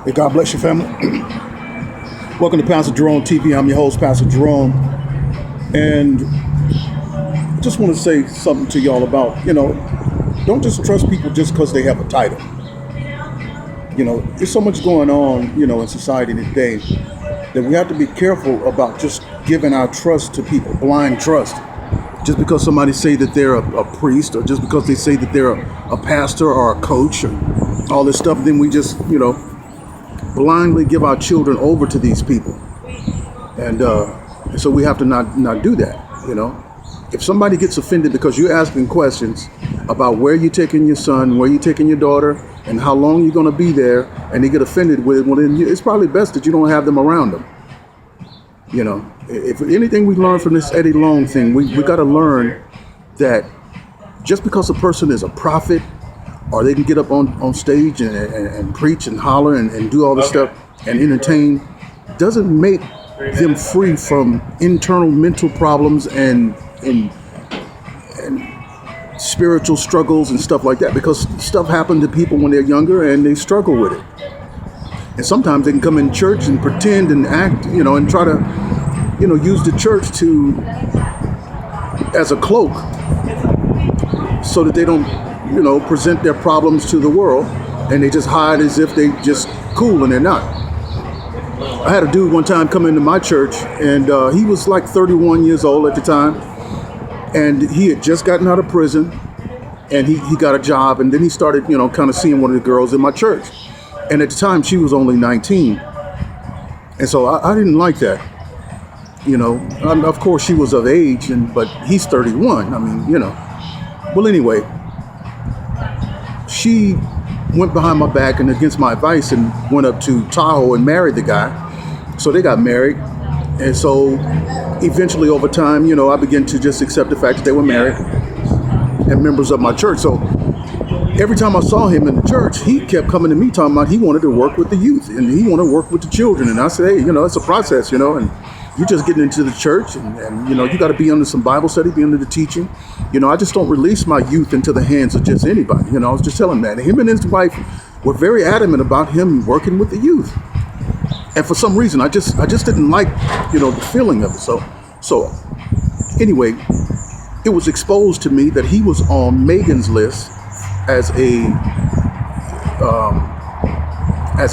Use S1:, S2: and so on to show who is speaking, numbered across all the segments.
S1: Hey, God bless your family. Welcome to Pastor Jerome TV. I'm your host, Pastor Jerome. And I just want to say something to y'all about, don't just trust people just because they have a title. There's so much going on, in society today that we have to be careful about just giving our trust to people, blind trust. Just because somebody say that they're a priest, or just because they say that they're a pastor or a coach or all this stuff, then we just, blindly give our children over to these people. And so we have to not do that, If somebody gets offended because you're asking questions about where you're taking your son, where you're taking your daughter, and how long you're going to be there, and they get offended with it, well, then it's probably best that you don't have them around them. If anything we learn from this L0ng thing, we got to learn that just because a person is a prophet, or they can get up on stage and preach and holler and do all this stuff and entertain, doesn't make them free from internal mental problems and spiritual struggles and stuff like that, because stuff happened to people when they're younger and they struggle with it. And sometimes they can come in church and pretend and act, and try to, use the church as a cloak so that they don't, present their problems to the world, and they just hide as if they just cool, and they're not. I had a dude one time come into my church, and he was like 31 years old at the time, and he had just gotten out of prison, and he got a job, and then he started, kind of seeing one of the girls in my church. And at the time, she was only 19. And so I didn't like that. Of course, she was of age, but he's 31. Well, anyway, she went behind my back and against my advice and went up to Tahoe and married the guy. So they got married. And so eventually over time, I began to just accept the fact that they were married and members of my church. So every time I saw him in the church, he kept coming to me talking about he wanted to work with the youth and he wanted to work with the children. And I said, hey, it's a process, and you're just getting into the church and you got to be under some Bible study, be under the teaching. I just don't release my youth into the hands of just anybody. I was just telling that. And him and his wife were very adamant about him working with the youth. And for some reason, I just didn't like, the feeling of it. So anyway, it was exposed to me that he was on Megan's list as a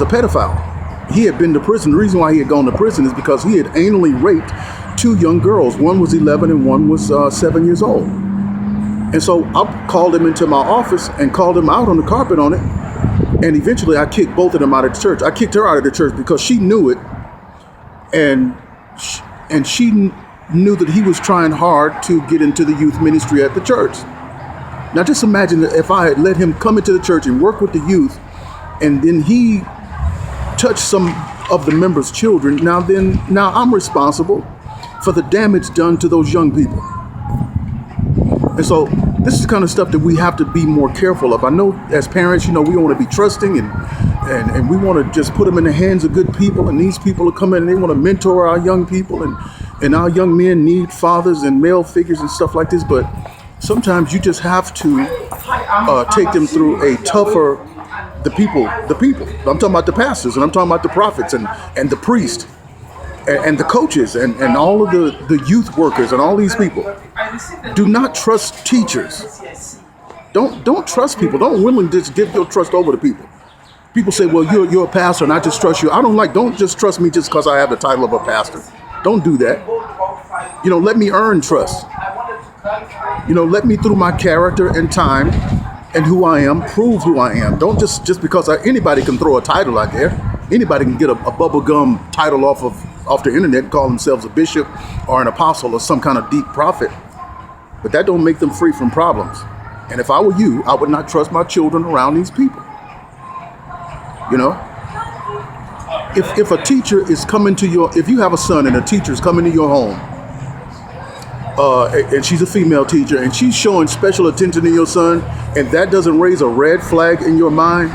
S1: pedophile. He had been to prison. The reason why he had gone to prison is because he had anally raped two young girls. One was 11 and one was 7 years old. And so I called him into my office and called him out on the carpet on it. And eventually I kicked both of them out of the church. I kicked her out of the church because she knew it. And she knew that he was trying hard to get into the youth ministry at the church. Now just imagine that if I had let him come into the church and work with the youth, and then he touched some of the members' children, now I'm responsible for the damage done to those young people. And so this is the kind of stuff that we have to be more careful of. I know as parents, we want to be trusting and we want to just put them in the hands of good people, and these people are coming and they want to mentor our young people, and our young men need fathers and male figures and stuff like this. But sometimes you just have to take them through a tougher, the people. I'm talking about the pastors, and I'm talking about the prophets and the priests and the coaches and all of the youth workers and all these people. Do not trust teachers. Don't trust people. Don't willingly just give your trust over to people. People say, well, you're a pastor and I just trust you. Don't just trust me just because I have the title of a pastor. Don't do that. Let me earn trust. Let me, through my character and time and who I am, prove who I am. Don't just because anybody can throw a title out there. Anybody can get a bubblegum title off the internet and call themselves a bishop or an apostle or some kind of deep prophet. But that don't make them free from problems. And if I were you, I would not trust my children around these people. If a teacher is coming to if you have a son and a teacher is coming to your home, and she's a female teacher and she's showing special attention to your son, and that doesn't raise a red flag in your mind,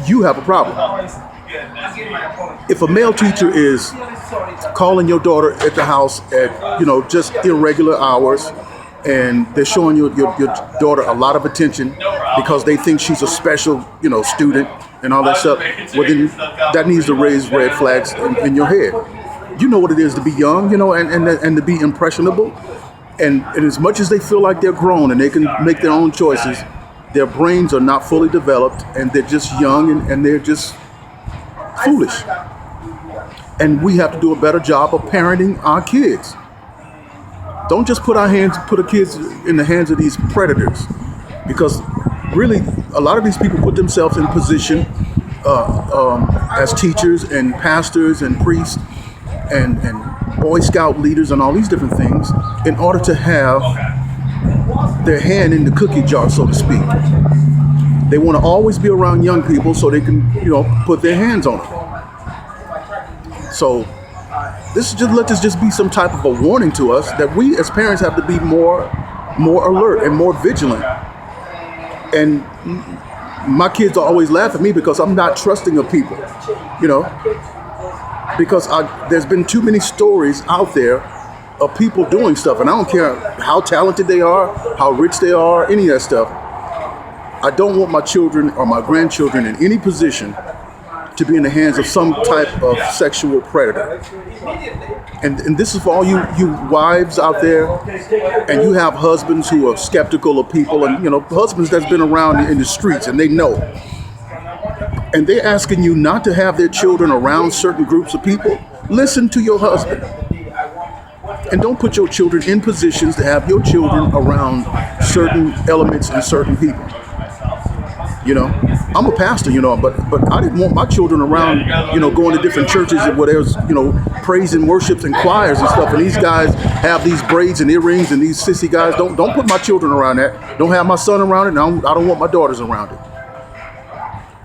S1: you have a problem. If a male teacher is calling your daughter at the house at, just irregular hours, and they're showing your daughter a lot of attention because they think she's a special, student, and all that stuff, well then that needs to raise red flags in your head. You know what it is to be young, and to be impressionable. And as much as they feel like they're grown and they can make their own choices, their brains are not fully developed, and they're just young, and they're just foolish. And we have to do a better job of parenting our kids. Don't just put our kids in the hands of these predators, because really a lot of these people put themselves in position as teachers and pastors and priests and Boy Scout leaders and all these different things in order to have their hand in the cookie jar, so to speak. They want to always be around young people so they can, put their hands on them. So let this just be some type of a warning to us that we as parents have to be more alert and more vigilant. And my kids always laugh at me because I'm not trusting of people, because there's been too many stories out there of people doing stuff, and I don't care how talented they are, how rich they are, any of that stuff. I don't want my children or my grandchildren in any position to be in the hands of some type of sexual predator. And this is for all you wives out there, and you have husbands who are skeptical of people, and husbands that's been around in the streets and they know. And they're asking you not to have their children around certain groups of people. Listen to your husband. And don't put your children in positions to have your children around certain elements and certain people. I'm a pastor, but I didn't want my children around, going to different churches where there's, praise and worships and choirs and stuff. And these guys have these braids and earrings, and these sissy guys. Don't put my children around that. Don't have my son around it. And I don't want my daughters around it.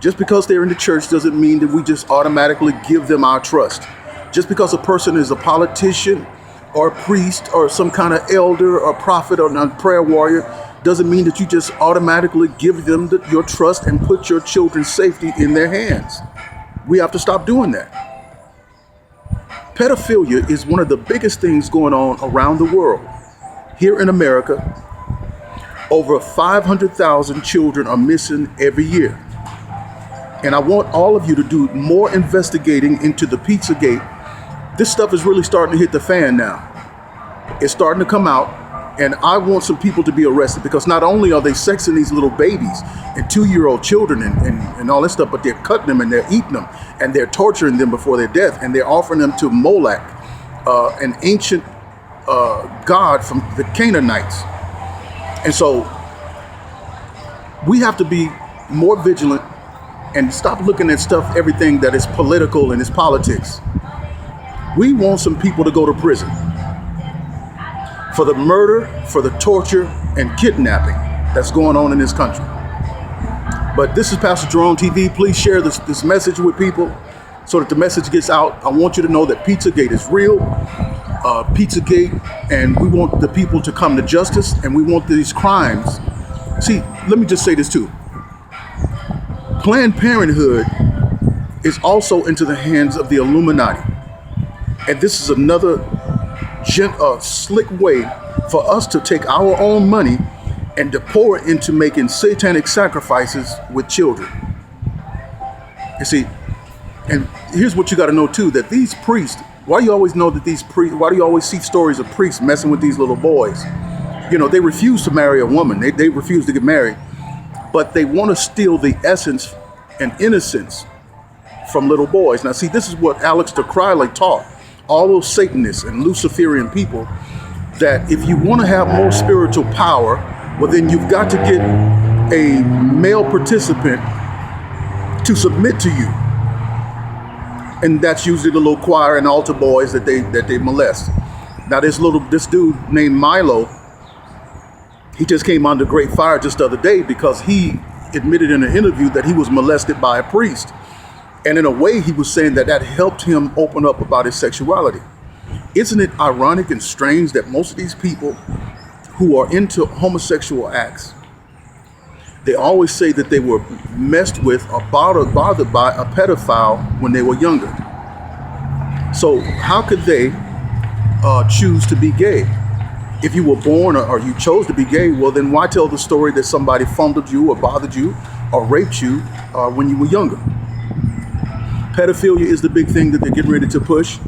S1: Just because they're in the church doesn't mean that we just automatically give them our trust. Just because a person is a politician or a priest or some kind of elder or prophet or a prayer warrior doesn't mean that you just automatically give them your trust and put your children's safety in their hands. We have to stop doing that. Pedophilia is one of the biggest things going on around the world. Here in America, over 500,000 children are missing every year. And I want all of you to do more investigating into the Pizzagate. This stuff is really starting to hit the fan now. It's starting to come out, and I want some people to be arrested, because not only are they sexing these little babies and 2-year-old children and all this stuff, but they're cutting them and they're eating them and they're torturing them before their death, and they're offering them to Moloch, an ancient god from the Canaanites. And so we have to be more vigilant and stop looking at everything that is political and is politics. We want some people to go to prison for the murder, for the torture, and kidnapping that's going on in this country. But this is Pastor L0ng TV. Please share this message with people so that the message gets out. I want you to know that Pizzagate is real. Pizzagate, and we want the people to come to justice, and we want these crimes. See, let me just say this too. Planned Parenthood is also into the hands of the Illuminati. And this is another slick way for us to take our own money and to pour it into making satanic sacrifices with children. You see, and here's what you got to know too, that these priests, why do you always see stories of priests messing with these little boys? They refuse to marry a woman. They refuse to get married. But they want to steal the essence and innocence from little boys. Now, see, this is what Alex de Crowley taught all those Satanists and Luciferian people, that if you want to have more spiritual power, well, then you've got to get a male participant to submit to you. And that's usually the little choir and altar boys that they molest. Now, this dude named Milo, he just came under great fire just the other day because he admitted in an interview that he was molested by a priest. And in a way, he was saying that helped him open up about his sexuality. Isn't it ironic and strange that most of these people who are into homosexual acts, they always say that they were messed with or bothered by a pedophile when they were younger. So how could they choose to be gay? If you were born or you chose to be gay, well, then why tell the story that somebody fondled you or bothered you or raped you when you were younger. Pedophilia is the big thing that they're getting ready to push,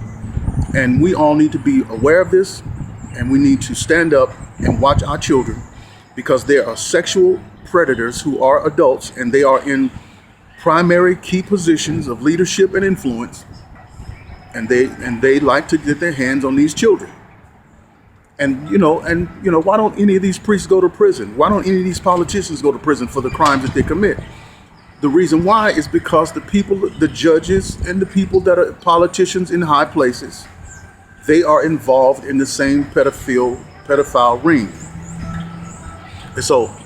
S1: and we all need to be aware of this, and we need to stand up and watch our children, because there are sexual predators who are adults, and they are in primary key positions of leadership and influence, and they like to get their hands on these children. And why don't any of these priests go to prison? Why don't any of these politicians go to prison for the crimes that they commit? The reason why is because the people, the judges and the people that are politicians in high places, they are involved in the same pedophile ring.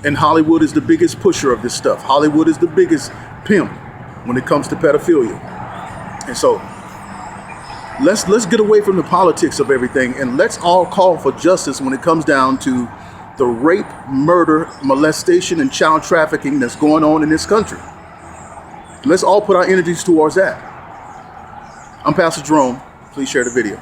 S1: And Hollywood is the biggest pusher of this stuff. Hollywood is the biggest pimp when it comes to pedophilia. And so let's get away from the politics of everything, and let's all call for justice when it comes down to the rape, murder, molestation, and child trafficking that's going on in this country. Let's all put our energies towards that. I'm Pastor Jerome. Please share the video.